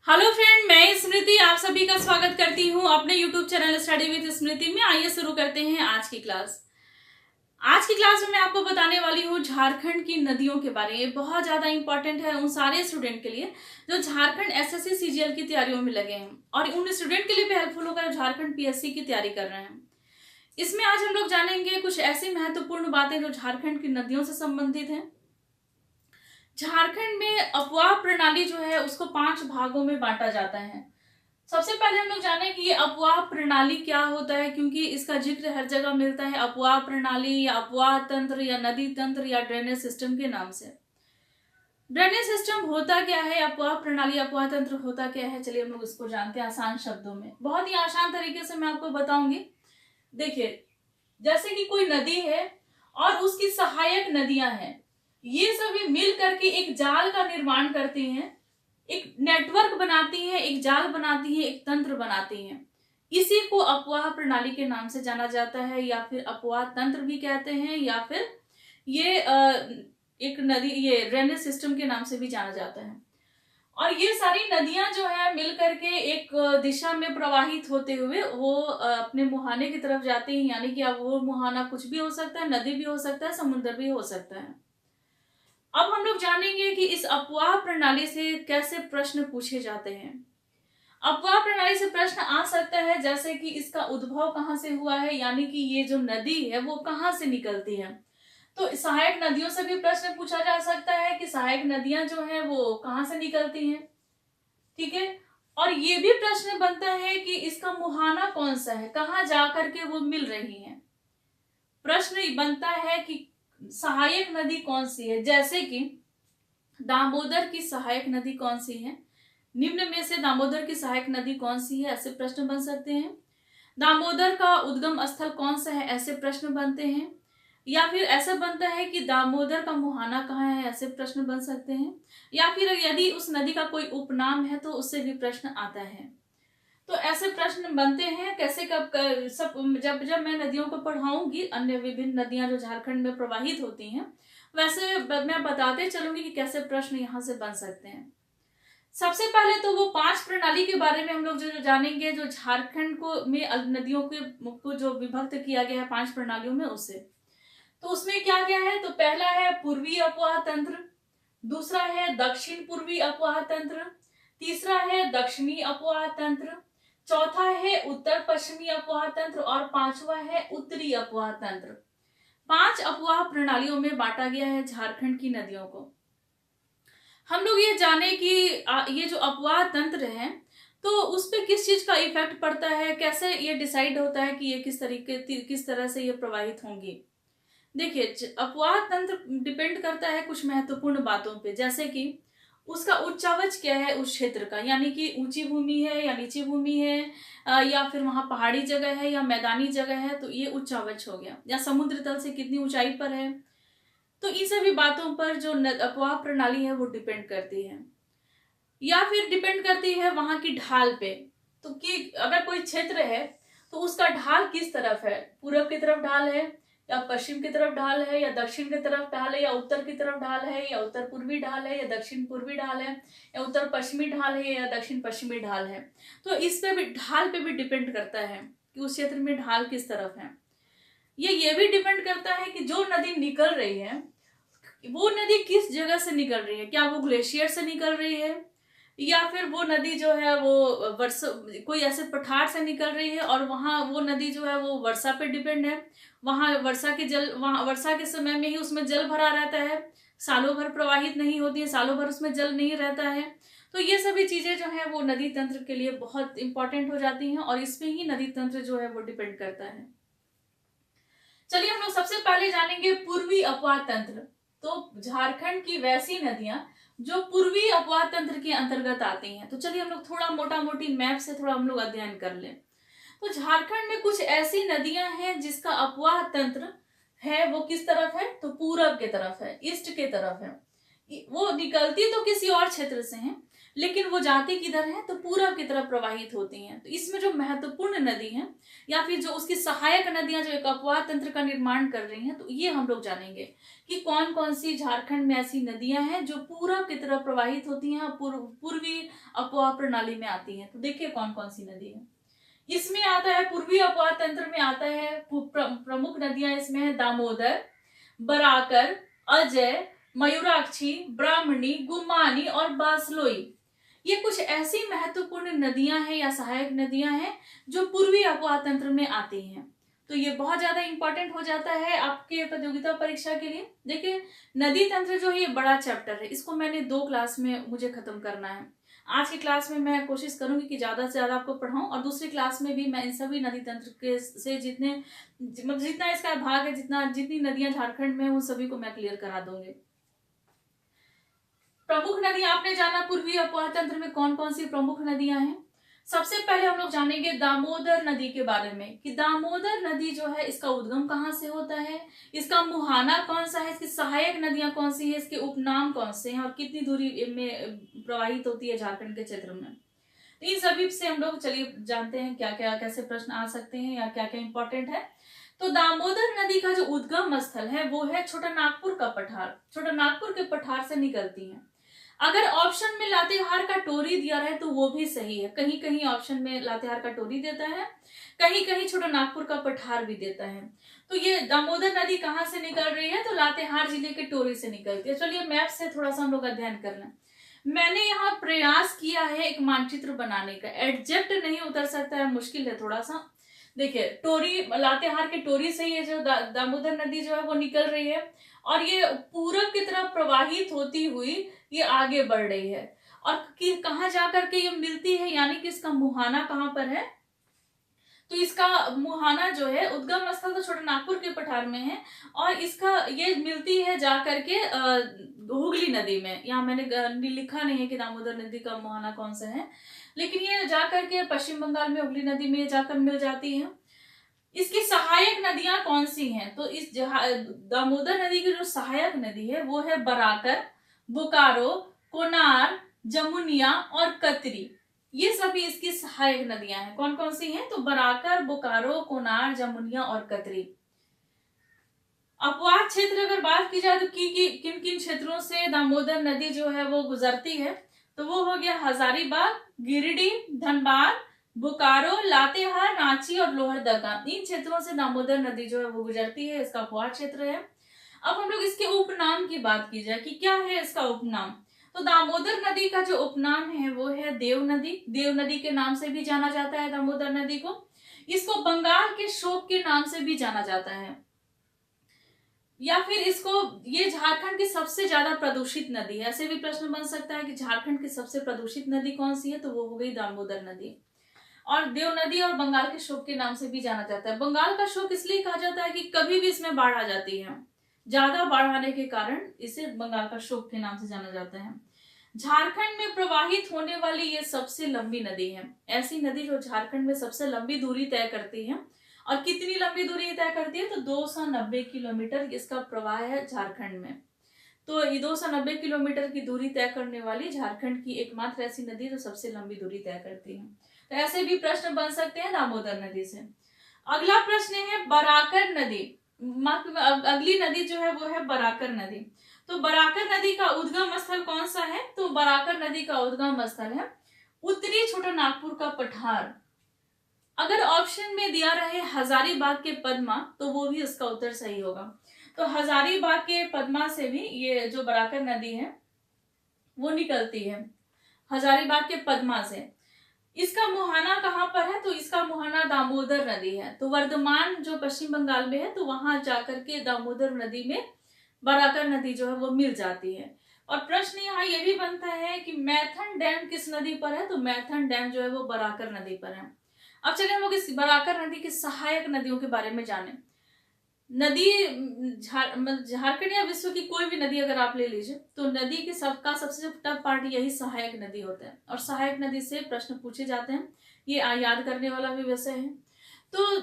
Hello friend, मैं स्मृति आप सभी का स्वागत करती हूं अपने यूट्यूब चैनल स्टडी विद स्मृति में। आइए शुरू करते हैं आज की क्लास। आज की क्लास में मैं आपको बताने वाली हूं झारखंड की नदियों के बारे में। बहुत ज्यादा इंपॉर्टेंट है उन सारे स्टूडेंट के लिए जो झारखंड एसएससी सीजीएल की तैयारियों में लगे हैं, और उन स्टूडेंट के लिए भी हेल्पफुल होगा जो झारखंड पीएससी की तैयारी कर रहे हैं। इसमें आज हम लोग जानेंगे कुछ ऐसी महत्वपूर्ण बातें जो झारखंड की नदियों से संबंधित है। झारखंड में अपवाह प्रणाली जो है उसको 5 भागों में बांटा जाता है। सबसे पहले हम लोग जाने कि ये अपवाह प्रणाली क्या होता है, क्योंकि इसका जिक्र हर जगह मिलता है। अपवाह प्रणाली या अपवाह तंत्र या नदी तंत्र या ड्रेनेज सिस्टम के नाम से। ड्रेनेज सिस्टम होता क्या है, अपवाह प्रणाली अपवाह तंत्र होता क्या है, चलिए हम लोग इसको जानते हैं आसान शब्दों में। बहुत ही आसान तरीके से मैं आपको बताऊंगी। देखिए, जैसे कि कोई नदी है और उसकी सहायक नदियां हैं, ये सभी मिल करके एक जाल का निर्माण करती हैं, एक नेटवर्क बनाती हैं, एक जाल बनाती हैं, एक तंत्र बनाती हैं। इसी को अपवाह प्रणाली के नाम से जाना जाता है, या फिर अपवाह तंत्र भी कहते हैं, या फिर ये एक नदी, ये ड्रेनेज सिस्टम के नाम से भी जाना जाता है। और ये सारी नदियां जो है मिल करके एक दिशा में प्रवाहित होते हुए वो अपने मुहाने की तरफ जाती हैं, यानी कि अब वो मुहाना कुछ भी हो सकता है, नदी भी हो सकता है, समुद्र भी हो सकता है। अब हम लोग जानेंगे कि इस अपवाह प्रणाली से कैसे प्रश्न पूछे जाते हैं। अपवाह प्रणाली से प्रश्न आ सकता है जैसे कि इसका उद्भव कहाँ से हुआ है, यानी कि ये जो नदी है वो कहाँ से निकलती है। तो सहायक नदियों से भी प्रश्न पूछा जा सकता है कि सहायक नदियां जो है वो कहाँ से निकलती हैं, ठीक है। और ये भी प्रश्न बनता है कि इसका मुहाना कौन सा है, कहाँ जाकर के वो मिल रही है। प्रश्न बनता है कि सहायक नदी कौन सी है, जैसे कि दामोदर की सहायक नदी कौन सी है, निम्न में से दामोदर की सहायक नदी कौन सी है, ऐसे प्रश्न बन सकते हैं। दामोदर का उद्गम स्थल कौन सा है, ऐसे प्रश्न बनते हैं। या फिर ऐसा बनता है कि दामोदर का मुहाना कहाँ है, ऐसे प्रश्न बन सकते हैं। या फिर यदि उस नदी का कोई उपनाम है तो उससे भी प्रश्न आता है। तो ऐसे प्रश्न बनते हैं कैसे, कब सब जब जब मैं नदियों को पढ़ाऊंगी, अन्य विभिन्न नदियां जो झारखंड में प्रवाहित होती हैं, वैसे मैं बताते चलूंगी कि कैसे प्रश्न यहाँ से बन सकते हैं। सबसे पहले तो वो 5 प्रणाली के बारे में हम लोग जो जानेंगे, जो झारखंड को में नदियों को जो विभक्त किया गया है 5 प्रणालियों में, उससे तो उसमें क्या क्या है। तो पहला है पूर्वी अपवाह तंत्र, दूसरा है दक्षिण पूर्वी अपवाह तंत्र, तीसरा है दक्षिणी अपवाह तंत्र, चौथा है उत्तर पश्चिमी अपवाह तंत्र, और पांचवा है उत्तरी अपवाह तंत्र। 5 अपवाह प्रणालियों में बांटा गया है झारखंड की नदियों को। हम लोग ये जाने कि ये जो अपवाह तंत्र है तो उस पे किस चीज का इफेक्ट पड़ता है, कैसे ये डिसाइड होता है कि ये किस तरह से ये प्रवाहित होंगी। देखिए, अपवाह तंत्र डिपेंड करता है कुछ महत्वपूर्ण बातों पे, जैसे कि उसका उच्चावच क्या है उस क्षेत्र का, यानी कि ऊंची भूमि है या नीची भूमि है, या फिर वहां पहाड़ी जगह है या मैदानी जगह है, तो ये उच्चावच हो गया। या समुद्र तल से कितनी ऊंचाई पर है, तो इन सभी बातों पर जो अपवाह प्रणाली है वो डिपेंड करती है। या फिर डिपेंड करती है वहां की ढाल पे, तो कि अगर कोई क्षेत्र है तो उसका ढाल किस तरफ है, पूरब की तरफ ढाल है या पश्चिम की तरफ ढाल है, या दक्षिण की तरफ ढाल है, या उत्तर की तरफ ढाल है, या उत्तर पूर्वी ढाल है, या दक्षिण पूर्वी ढाल है, या उत्तर पश्चिमी ढाल है, या दक्षिण पश्चिमी ढाल है। तो इस पे भी, ढाल पे भी डिपेंड करता है कि उस क्षेत्र में ढाल किस तरफ है। ये भी डिपेंड करता है कि जो नदी निकल रही है वो नदी किस जगह से निकल रही है, क्या वो ग्लेशियर से निकल रही है, या फिर वो नदी जो है वो वर्षा, कोई ऐसे पठार से निकल रही है और वहां वो नदी जो है वो वर्षा पे डिपेंड है। वहां वर्षा के जल, वहां वर्षा के समय में ही उसमें जल भरा रहता है, सालों भर प्रवाहित नहीं होती है, सालों भर उसमें जल नहीं रहता है। तो ये सभी चीजें जो है वो नदी तंत्र के लिए बहुत इंपॉर्टेंट हो जाती हैं, और इसमें ही नदी तंत्र जो है वो डिपेंड करता है। चलिए हम लोग सबसे पहले जानेंगे पूर्वी अपवाह तंत्र। तो झारखंड की वैसी नदियां जो पूर्वी अपवाह तंत्र के अंतर्गत आती हैं, तो चलिए हम लोग थोड़ा मोटा मोटी मैप से थोड़ा हम लोग अध्ययन कर लें। तो झारखंड में कुछ ऐसी नदियां हैं जिसका अपवाह तंत्र है वो किस तरफ है, तो पूरब के तरफ है, ईस्ट के तरफ है। वो निकलती तो किसी और क्षेत्र से है, लेकिन वो जाती किधर है, तो पूरब की तरफ प्रवाहित होती हैं। तो इसमें जो महत्वपूर्ण नदी है या फिर जो उसकी सहायक नदियां जो एक अपवाह तंत्र का निर्माण कर रही हैं, तो ये हम लोग जानेंगे कि कौन कौन सी झारखंड में ऐसी नदियां हैं जो पूरब की तरफ प्रवाहित होती हैं, पूर्वी अपवाह प्रणाली में आती हैं। तो देखिए कौन कौन सी नदी है इसमें आता है। पूर्वी अपवाह तंत्र में आता है प्रमुख नदियां इसमें है दामोदर, बराकर, अजय, मयूराक्षी, ब्राह्मणी, गुमानी और बासलोई। ये कुछ ऐसी महत्वपूर्ण नदियां हैं या सहायक नदियां हैं जो पूर्वी अपवाह तंत्र में आती हैं। तो ये बहुत ज्यादा इंपॉर्टेंट हो जाता है आपके प्रतियोगिता परीक्षा के लिए। देखिए नदी तंत्र जो है ये बड़ा चैप्टर है, इसको मैंने 2 क्लास में मुझे खत्म करना है। आज की क्लास में मैं कोशिश करूंगी कि ज्यादा से ज्यादा आपको पढ़ाऊं, और दूसरी क्लास में भी मैं इन सभी नदी तंत्र के से जितना इसका भाग है, जितनी नदियां झारखंड में उन सभी को मैं क्लियर करा दूंगी। प्रमुख नदियां आपने जाना पूर्वी अपवाह तंत्र में कौन कौन सी प्रमुख नदियां हैं। सबसे पहले हम लोग जानेंगे दामोदर नदी के बारे में कि दामोदर नदी जो है इसका उद्गम कहाँ से होता है, इसका मुहाना कौन सा है, इसकी सहायक नदियां कौन सी है, इसके उपनाम कौन से हैं और कितनी दूरी में प्रवाहित होती है झारखंड के क्षेत्र में। तो इन सभी से हम लोग चलिए जानते हैं क्या क्या कैसे प्रश्न आ सकते हैं या क्या क्या इंपॉर्टेंट है। तो दामोदर नदी का जो उद्गम स्थल है वो है छोटा नागपुर का पठार। छोटा नागपुर के पठार से निकलती है। अगर ऑप्शन में लातेहार का टोरी दिया रहे तो वो भी सही है, कहीं कहीं ऑप्शन में लातेहार का टोरी देता है, कहीं कहीं छोटा नागपुर का पठार भी देता है। तो ये दामोदर नदी कहाँ से निकल रही है, तो लातेहार जिले के टोरी से निकलती है। चलिए मैप से थोड़ा सा हम लोग अध्ययन कर लें। मैंने यहाँ प्रयास किया है एक मानचित्र बनाने का, एग्जैक्ट नहीं उतर सकता है, मुश्किल है थोड़ा सा। देखिए टोरी, लातेहार के टोरी से ये जो दामोदर नदी जो है वो निकल रही है और ये पूरब की तरफ प्रवाहित होती हुई ये आगे बढ़ रही है और कहाँ जाकर के ये मिलती है, यानी कि इसका मुहाना कहाँ पर है, तो इसका मुहाना जो है उद्गम स्थल तो छोटा नागपुर के पठार में है और इसका ये मिलती है जाकर के हुगली नदी में। यहाँ मैंने लिखा नहीं है कि दामोदर नदी का मुहाना कौन सा है, लेकिन ये जाकर के पश्चिम बंगाल में हुगली नदी में जाकर मिल जाती है। इसकी सहायक नदियां कौन सी हैं, तो इस दामोदर नदी की जो सहायक नदी है वो है बराकर, बोकारो, कोनार, जमुनिया और कतरी। ये सभी इसकी सहायक नदियां हैं। कौन कौन सी हैं, तो बराकर, बोकारो, कोनार, जमुनिया और कतरी। अपवाह क्षेत्र अगर बात की जाए तो किन किन क्षेत्रों से दामोदर नदी जो है वो गुजरती है, तो वो हो गया हजारीबाग, गिरिडीह, धनबाद, बोकारो, लातेहार, रांची और लोहरदगा। इन क्षेत्रों से दामोदर नदी जो है वो गुजरती है, इसका अपवाह क्षेत्र है। अब हम लोग इसके उपनाम की बात की जाए कि क्या है इसका उपनाम, तो दामोदर नदी का जो उपनाम है वो है देव नदी। देव नदी के नाम से भी जाना जाता है दामोदर नदी को। इसको बंगाल के शोक के नाम से भी जाना जाता है, या फिर इसको, ये झारखंड की सबसे ज्यादा प्रदूषित नदी है। ऐसे भी प्रश्न बन सकता है कि झारखंड की सबसे प्रदूषित नदी कौन सी है, तो वो हो गई दामोदर नदी। और देव नदी और बंगाल के शोक के नाम से भी जाना जाता है। बंगाल का शोक इसलिए कहा जाता है कि कभी भी इसमें बाढ़ आ जाती है, ज्यादा बाढ़ आने के कारण इसे बंगाल का शोक के नाम से जाना जाता है। झारखंड में प्रवाहित होने वाली ये सबसे लंबी नदी है, ऐसी नदी जो झारखंड में सबसे लंबी दूरी तय करती है। और कितनी लंबी दूरी तय करती है, तो 290 किलोमीटर इसका प्रवाह है झारखंड में। तो ये 290 किलोमीटर की दूरी तय करने वाली झारखंड की एकमात्र ऐसी नदी जो सबसे लंबी दूरी तय करती है। तो ऐसे भी प्रश्न बन सकते हैं दामोदर नदी से। अगला प्रश्न है बराकर नदी। अगली नदी जो है वो है बराकर नदी। तो बराकर नदी का उद्गम स्थल कौन सा है, तो बराकर नदी का उद्गम स्थल है उत्तरी छोटा नागपुर का पठार। अगर ऑप्शन में दिया रहे हजारीबाग के पद्मा, तो वो भी उसका उत्तर सही होगा। तो हजारीबाग के पद्मा से भी ये जो बराकर नदी है वो निकलती है, हजारीबाग के पद्मा से। इसका मुहाना कहाँ पर है, तो इसका मुहाना दामोदर नदी है। तो वर्धमान जो पश्चिम बंगाल में है, तो वहां जाकर के दामोदर नदी में बराकर नदी जो है वो मिल जाती है। और प्रश्न यहाँ ये भी बनता है कि मैथन डैम किस नदी पर है, तो मैथन डैम जो है वो बराकर नदी पर है। अब चलिए हम लोग इस बराकर नदी की सहायक नदियों के बारे में जाने। नदी झारखंड या विश्व की कोई भी नदी अगर आप ले लीजिए, तो नदी के सबसे टफ पार्ट यही सहायक नदी होता है, और सहायक नदी से प्रश्न पूछे जाते हैं, ये याद करने वाला भी विषय है। तो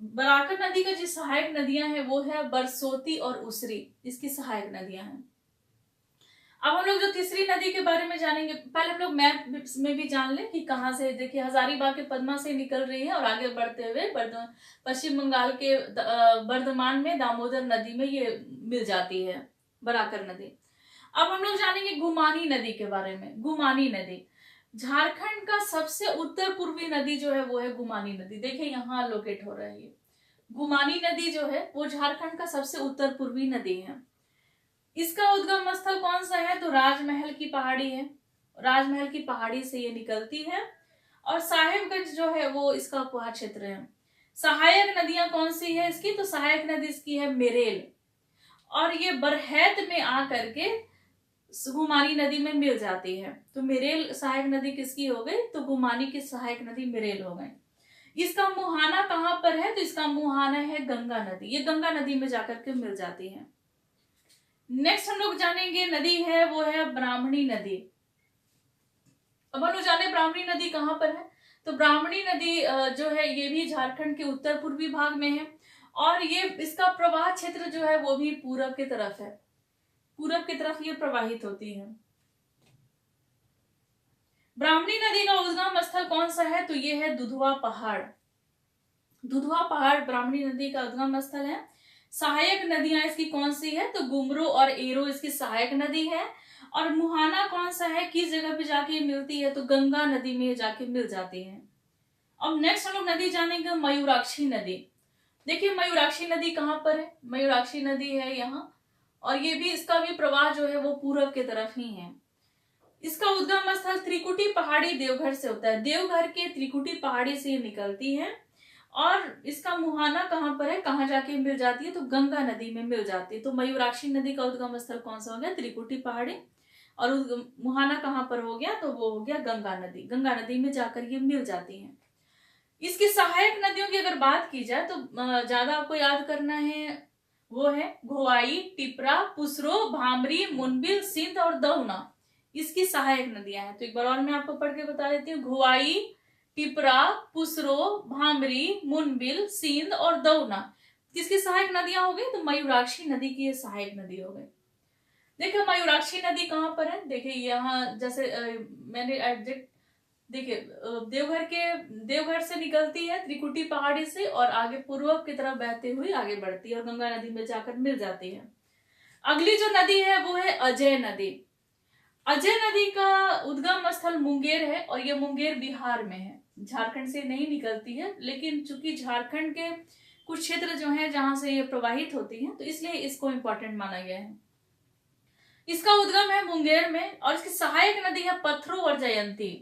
बराकर नदी का जो सहायक नदियां हैं वो है बरसोती और उसरी, इसकी सहायक नदियां हैं। अब हम लोग जो तीसरी नदी के बारे में जानेंगे, पहले हम लोग मैप में भी जान लें कि कहाँ से, देखिए हजारीबाग के पद्मा से निकल रही है और आगे बढ़ते हुए पश्चिम बंगाल के बर्धमान में दामोदर नदी में ये मिल जाती है, बराकर नदी। अब हम लोग जानेंगे गुमानी नदी के बारे में। गुमानी नदी झारखंड का सबसे उत्तर पूर्वी नदी जो है वो है गुमानी नदी। देखिए यहाँ लोकेट हो रहा है ये गुमानी नदी जो है वो झारखंड का सबसे उत्तर पूर्वी नदी है। इसका उद्गम स्थल कौन सा है, तो राजमहल की पहाड़ी है। राजमहल की पहाड़ी से ये निकलती है और साहेबगंज जो है वो इसका उपहार क्षेत्र है। सहायक नदियां कौन सी है इसकी, तो सहायक नदी इसकी है मेरेल, और ये बरहैत में आकर के गुमानी नदी में मिल जाती है। तो मेरेल सहायक नदी किसकी हो गई, तो गुमानी की सहायक नदी मेरेल हो गई। इसका मुहाना कहाँ पर है, तो इसका मुहाना है गंगा नदी, ये गंगा नदी में जाकर के मिल जाती है। नेक्स्ट हम लोग जानेंगे नदी है वो है ब्राह्मणी नदी। अब हम लोग जाने ब्राह्मणी नदी कहाँ पर है, तो ब्राह्मणी नदी जो है ये भी झारखंड के उत्तर पूर्वी भाग में है और ये इसका प्रवाह क्षेत्र जो है वो भी पूरब की तरफ है, पूरब की तरफ ये प्रवाहित होती है। ब्राह्मणी नदी का उद्गम स्थल कौन सा है, तो ये है दुधवा पहाड़। दुधवा पहाड़ ब्राह्मणी नदी का उद्गम स्थल है। सहायक नदियां इसकी कौन सी है, तो गुमरो और एरो इसकी सहायक नदी है। और मुहाना कौन सा है, किस जगह पे जाके मिलती है, तो गंगा नदी में जाके मिल जाती है। अब नेक्स्ट हम लोग नदी जानेंगे मयूराक्षी नदी। देखिए मयूराक्षी नदी कहाँ पर है, मयूराक्षी नदी है यहाँ, और ये भी इसका भी प्रवाह जो है वो पूरब के तरफ ही है। इसका उद्गम स्थल त्रिकुटी पहाड़ी देवघर से होता है। देवघर के त्रिकुटी पहाड़ी से ये निकलती है और इसका मुहाना कहाँ पर है, कहाँ जाके मिल जाती है, तो गंगा नदी में मिल जाती है। तो मयूराक्षी नदी का उद्गम स्थल कौन सा हो गया, त्रिकुटी पहाड़ी, और मुहाना कहाँ पर हो गया, तो वो हो गया गंगा नदी। गंगा नदी में जाकर ये मिल जाती है। इसकी सहायक नदियों की अगर बात की जाए तो ज्यादा आपको याद करना है, वो है घोवाई, टिपरा, पुसरो, भामरी, मुनबिल, सिंध और दौना, इसकी सहायक नदियां हैं। तो एक बार और मैं आपको पढ़ के बता देती हूँ। घोवाई, टिपरा, पुसरो, भामरी, मुनबिल, सिंध और दौना किसकी सहायक नदियां हो गई, तो मयूराक्षी नदी की ये सहायक नदी हो गई। देखिए मयूराक्षी नदी कहाँ पर है, देखिए यहाँ जैसे मैंने एग्जैक्ट देखिए देवघर से निकलती है त्रिकुटी पहाड़ी से और आगे पूर्व की तरफ बहते हुए आगे बढ़ती है और गंगा नदी में जाकर मिल जाती है। अगली जो नदी है वो है अजय नदी। अजय नदी का उद्गम स्थल मुंगेर है और ये मुंगेर बिहार में है, झारखंड से नहीं निकलती है, लेकिन चूंकि झारखंड के कुछ क्षेत्र जो है जहां से ये प्रवाहित होती है तो इसलिए इसको इंपॉर्टेंट माना गया है। इसका उद्गम है मुंगेर में और इसकी सहायक नदी है पत्थरो और जयंती,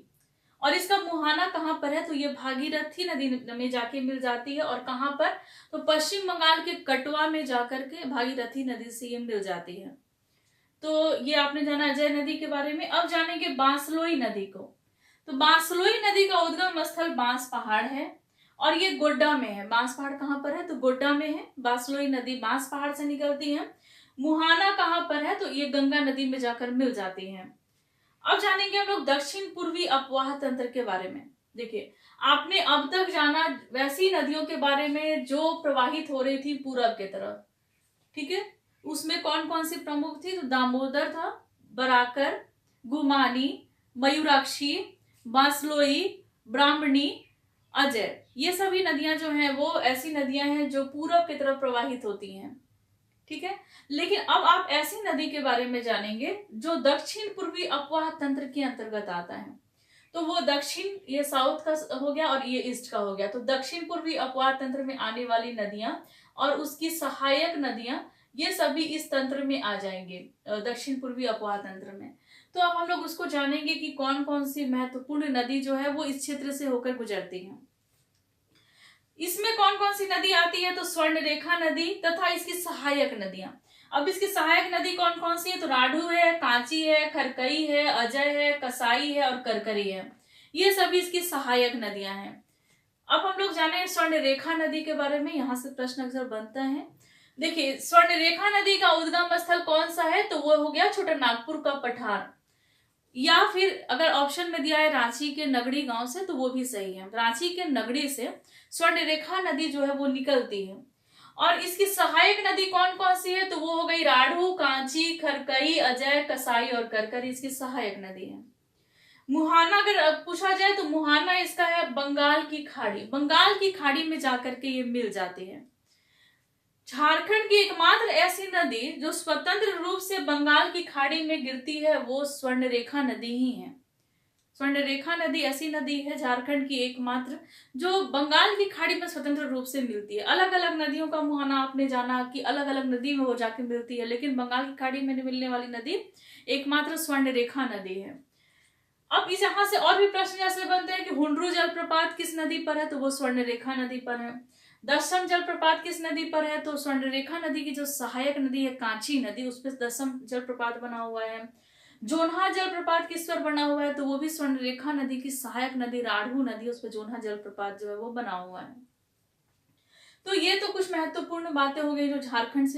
और इसका मुहाना कहाँ पर है, तो ये भागीरथी नदी में जाके मिल जाती है। और कहाँ पर, तो पश्चिम बंगाल के कटवा में जाकर के भागीरथी नदी से ये मिल जाती है। तो ये आपने जाना अजय नदी के बारे में। अब जानेंगे बांसलोई नदी को। तो बांसलोई नदी का उद्गम स्थल बांस पहाड़ है और ये गोड्डा में है। बांस पहाड़ कहाँ पर है, तो गोड्डा में है। बांसलोई नदी बांस पहाड़ से निकलती है। मुहाना कहाँ पर है, तो ये गंगा नदी में जाकर मिल जाती है। अब जानेंगे हम लोग दक्षिण पूर्वी अपवाह तंत्र के बारे में। देखिए आपने अब तक जाना वैसी नदियों के बारे में जो प्रवाहित हो रही थी पूरब के तरफ, ठीक है। उसमें कौन कौन सी प्रमुख थी, तो दामोदर था, बराकर, गुमानी, मयूराक्षी, बांसलोई, ब्राह्मणी, अजय, ये सभी नदियां जो हैं वो ऐसी नदियां हैं जो पूरब की तरफ प्रवाहित होती हैं, ठीक है। लेकिन अब आप ऐसी नदी के बारे में जानेंगे जो दक्षिण पूर्वी अपवाह तंत्र के अंतर्गत आता है। तो वो दक्षिण, ये साउथ का हो गया और ये ईस्ट का हो गया। तो दक्षिण पूर्वी अपवाह तंत्र में आने वाली नदियां और उसकी सहायक नदियां ये सभी इस तंत्र में आ जाएंगे, दक्षिण पूर्वी अपवाह तंत्र में। तो अब हम लोग उसको जानेंगे कि कौन कौन सी महत्वपूर्ण नदी जो है वो इस क्षेत्र से होकर गुजरती है। इसमें कौन कौन सी नदी आती है, तो स्वर्णरेखा नदी तथा इसकी सहायक नदियां। अब इसकी सहायक नदी कौन कौन सी है, तो राढ़ू है, कांची है, खरकई है, अजय है, कसाई है और करकरी है, ये सभी इसकी सहायक नदियां हैं। अब हम लोग जाने स्वर्णरेखा नदी के बारे में, यहाँ से प्रश्न अक्सर बनता है। देखिए स्वर्णरेखा नदी का उद्गम स्थल कौन सा है, तो वो हो गया छोटा नागपुर का पठार, या फिर अगर ऑप्शन में दिया है रांची के नगड़ी गांव से तो वो भी सही है। रांची के नगड़ी से स्वर्णरेखा नदी जो है वो निकलती है। और इसकी सहायक नदी कौन कौन सी है, तो वो हो गई राढ़ू, कांची, खरकई, अजय, कसाई और करकरी इसकी सहायक नदी है। मुहाना अगर पूछा जाए तो मुहाना इसका है बंगाल की खाड़ी, बंगाल की खाड़ी में जाकर के ये मिल जाती है। झारखंड की एकमात्र ऐसी नदी जो स्वतंत्र रूप से बंगाल की खाड़ी में गिरती है वो स्वर्णरेखा नदी ही है। स्वर्णरेखा नदी ऐसी नदी है झारखंड की एकमात्र जो बंगाल की खाड़ी में स्वतंत्र रूप से मिलती है। अलग अलग नदियों का मुहाना आपने जाना कि अलग अलग नदी में वो जाके मिलती है, लेकिन बंगाल की खाड़ी में मिलने वाली नदी एकमात्र स्वर्णरेखा नदी है। अब इस यहाँ से और भी प्रश्न जैसे बनते हैं कि हुंड्रू जलप्रपात किस नदी पर है, तो वो स्वर्णरेखा नदी पर है। दशम जलप्रपात किस नदी पर है, तो स्वर्णरेखा नदी की जो सहायक नदी है कांची नदी, उस पर दशम जलप्रपात बना हुआ है। जोन्हा जलप्रपात किस पर बना हुआ है, तो वो भी स्वर्णरेखा नदी की सहायक नदी राढ़ू नदी, उस पर जोन्हा जलप्रपात जो है वो बना हुआ है। तो ये तो कुछ महत्वपूर्ण बातें हो गई जो झारखंड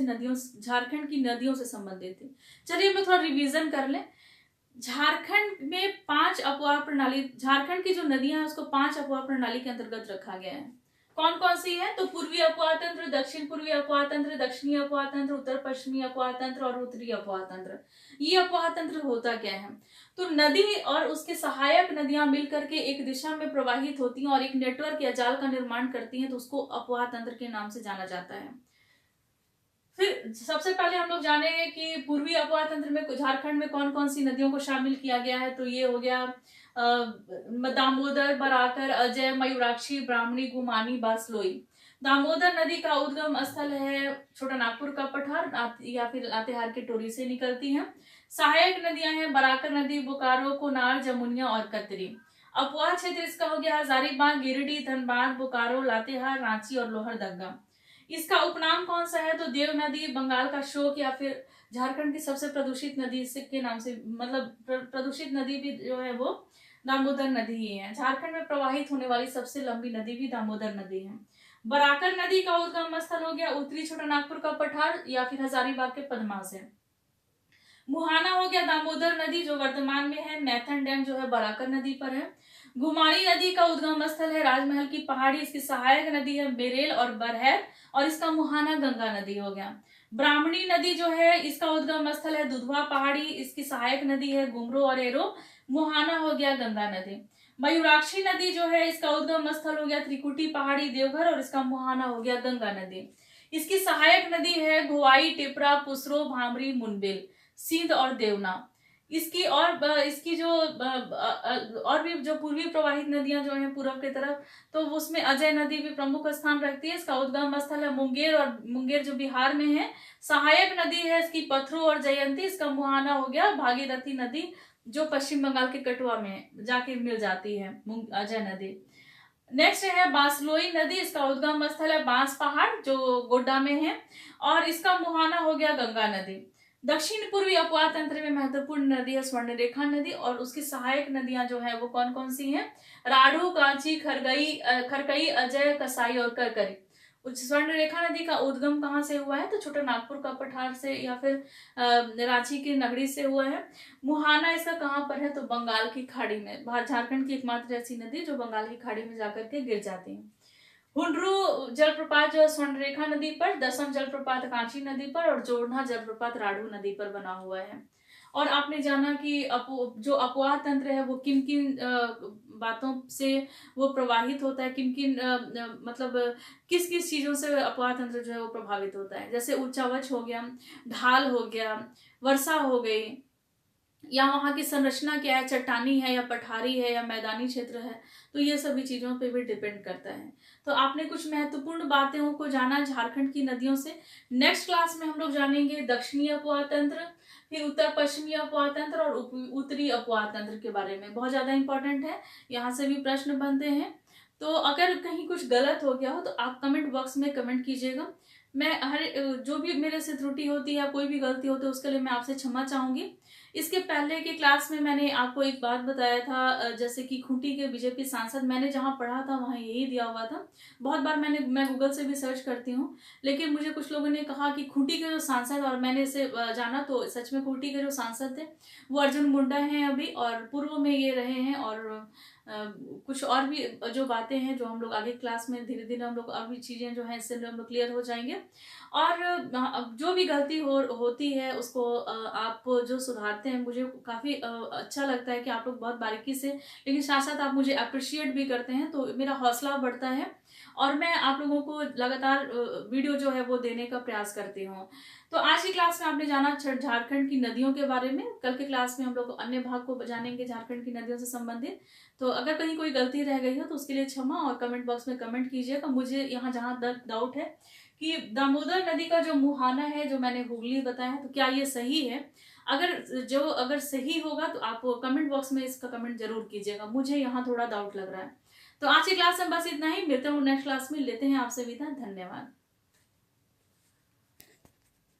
की नदियों से संबंधित थी। चलिए मैं थोड़ा रिवीजन कर ले। झारखंड में 5 अपवाह प्रणाली, झारखंड की जो नदियां हैं उसको 5 अपवाह प्रणाली के अंतर्गत रखा गया है। कौन कौन सी है, तो पूर्वी अपवाह तंत्र, दक्षिण पूर्वी अपवाह तंत्र, दक्षिणी अपवाह तंत्र, उत्तर पश्चिमी अपवाह तंत्र और उत्तरी अपवाह तंत्र। ये अपवाह तंत्र होता क्या है, तो नदी और उसके सहायक नदियां मिलकर के एक दिशा में प्रवाहित होती हैं और एक नेटवर्क या जाल का निर्माण करती हैं, तो उसको अपवाह तंत्र के नाम से जाना जाता है। फिर सबसे पहले हम लोग जानेंगे कि पूर्वी अपवाह तंत्र में झारखंड में कौन कौन सी नदियों को शामिल किया गया है। तो ये हो गया दामोदर, बराकर, अजय, मयूराक्षी, ब्राह्मणी, गुमानी, बासलोई। दामोदर नदी का उद्गम स्थल है छोटा नागपुर का पठार या फिर लातेहार के टोरी से निकलती हैं। सहायक नदियां हैं बराकर नदी, बोकारो, कोनार, जमुनिया और कतरी। अपवाह क्षेत्र इसका हो गया हजारीबाग, गिरिडीह, धनबाद, बोकारो, लातेहार, रांची और लोहरदगा। इसका उपनाम कौन सा है, तो देव नदी, बंगाल का शोक या फिर झारखंड की सबसे प्रदूषित नदी के नाम से, मतलब प्रदूषित नदी भी जो है वो दामोदर नदी ही है। झारखंड में प्रवाहित होने वाली सबसे लंबी नदी भी दामोदर नदी है। बराकर नदी का उद्गम स्थल हो गया उत्तरी छोटा नागपुर का पठार या फिर हजारीबाग के पदमा से। मुहाना हो गया दामोदर नदी जो वर्तमान में है, मैथन डैम जो है बराकर नदी पर है। गुमानी नदी का उद्गम स्थल है राजमहल की पहाड़ी, इसकी सहायक नदी है बेरेल और बरहैर और इसका मुहाना गंगा नदी हो गया। ब्राह्मणी नदी जो है इसका उद्गम स्थल है दुधवा पहाड़ी, इसकी सहायक नदी है गुमरो और एरो, मुहाना हो गया गंगा नदी। मयूराक्षी नदी जो है इसका उद्गम स्थल हो गया त्रिकुटी पहाड़ी देवघर और इसका मुहाना हो गया गंगा नदी। इसकी सहायक नदी है घोवाई, टिपरा, पुसरो, भामरी, मुनबिल, सिंध और देवना। इसकी जो और भी जो पूर्वी प्रवाहित नदियां जो हैं पूर्व की तरफ, तो उसमें अजय नदी भी प्रमुख स्थान रखती है। इसका उद्गम स्थल है मुंगेर और मुंगेर जो बिहार में है। सहायक नदी है इसकी पथरू और जयंती, इसका मुहाना हो गया भागीरथी नदी जो पश्चिम बंगाल के कटुआ में जाके मिल जाती है अजय नदी। नेक्स्ट है बासलोई नदी, इसका उद्गम स्थल है बांस पहाड़ जो गोड्डा में है और इसका मुहाना हो गया गंगा नदी। दक्षिण पूर्वी अपवाह तंत्र में महत्वपूर्ण नदी है स्वर्णरेखा नदी और उसकी सहायक नदियां जो है वो कौन कौन सी हैं, राढ़ू, कांची, खरकई, अजय, कसाई और करकरी। स्वर्णरेखा नदी का उद्गम कहाँ से हुआ है, तो छोटा नागपुर का पठार से या फिर रांची की नगरी से हुआ है। मुहाना इसका कहाँ पर है, तो बंगाल की खाड़ी में। झारखंड की एकमात्र ऐसी नदी जो बंगाल की खाड़ी में जाकर के गिर जाती है। हुंड्रू जलप्रपात जो है स्वर्णरेखा नदी पर, दसम जलप्रपात कांची नदी पर और जोड़ना जलप्रपात राढ़ू नदी पर बना हुआ है। और आपने जाना कि जो अपवाह तंत्र है वो किन किन बातों से वो प्रवाहित होता है, किन किन मतलब किस किस चीजों से अपवाह तंत्र जो है वो प्रभावित होता है। जैसे उच्चावच हो गया, ढाल हो गया, वर्षा हो गई, या वहाँ की संरचना क्या है, चट्टानी है या पठारी है या मैदानी क्षेत्र है, तो ये सभी चीजों पे भी डिपेंड करता है। तो आपने कुछ महत्वपूर्ण बातों को जाना झारखंड की नदियों से। नेक्स्ट क्लास में हम लोग जानेंगे दक्षिणी अपवाह तंत्र, फिर उत्तर पश्चिमी अपवाह तंत्र और उत्तरी अपवाह तंत्र के बारे में। बहुत ज्यादा इंपॉर्टेंट है, यहाँ से भी प्रश्न बनते हैं। तो अगर कहीं कुछ गलत हो गया हो तो आप कमेंट बॉक्स में कमेंट कीजिएगा। मैं जो भी मेरे से त्रुटि होती है, कोई भी गलती होती है उसके लिए मैं आपसे क्षमा चाहूंगी। इसके पहले के क्लास में मैंने आपको एक बात बताया था, जैसे कि खूंटी के बीजेपी सांसद, मैंने जहां पढ़ा था वहां यही दिया हुआ था। बहुत बार मैं गूगल से भी सर्च करती हूँ, लेकिन मुझे कुछ लोगों ने कहा कि खूंटी के जो सांसद, और मैंने इसे जाना तो सच में खूंटी के जो सांसद थे वो अर्जुन मुंडा हैं अभी, और पूर्व में ये रहे हैं। और कुछ और भी जो बातें हैं जो हम लोग आगे क्लास में धीरे धीरे हम लोग और भी चीजें जो है इससे हम लोग क्लियर हो जाएंगे। और जो भी गलती होती है उसको आप जो सुधारते हैं, मुझे काफी अच्छा लगता है कि आप लोग बहुत बारीकी से, लेकिन साथ साथ आप मुझे अप्रिशिएट भी करते हैं, तो मेरा हौसला बढ़ता है और मैं आप लोगों को लगातार वीडियो जो है वो देने का प्रयास करती हूँ। तो आज की क्लास में आपने जाना झारखंड की नदियों के बारे में। कल के क्लास में हम लोग अन्य भाग को जानेंगे झारखंड की नदियों से संबंधित। तो अगर कहीं कोई गलती रह गई हो तो उसके लिए क्षमा, और कमेंट बॉक्स में कमेंट कीजिएगा। मुझे यहाँ जहाँ डाउट है कि दामोदर नदी का जो मुहाना है जो मैंने हुगली बताया है, तो क्या ये सही है? अगर सही होगा तो आप कमेंट बॉक्स में इसका कमेंट जरूर कीजिएगा, मुझे यहाँ थोड़ा डाउट लग रहा है। तो आज की क्लास में बस इतना ही, मिलते हैं नेक्स्ट क्लास में, लेते हैं आपसे विदा, धन्यवाद।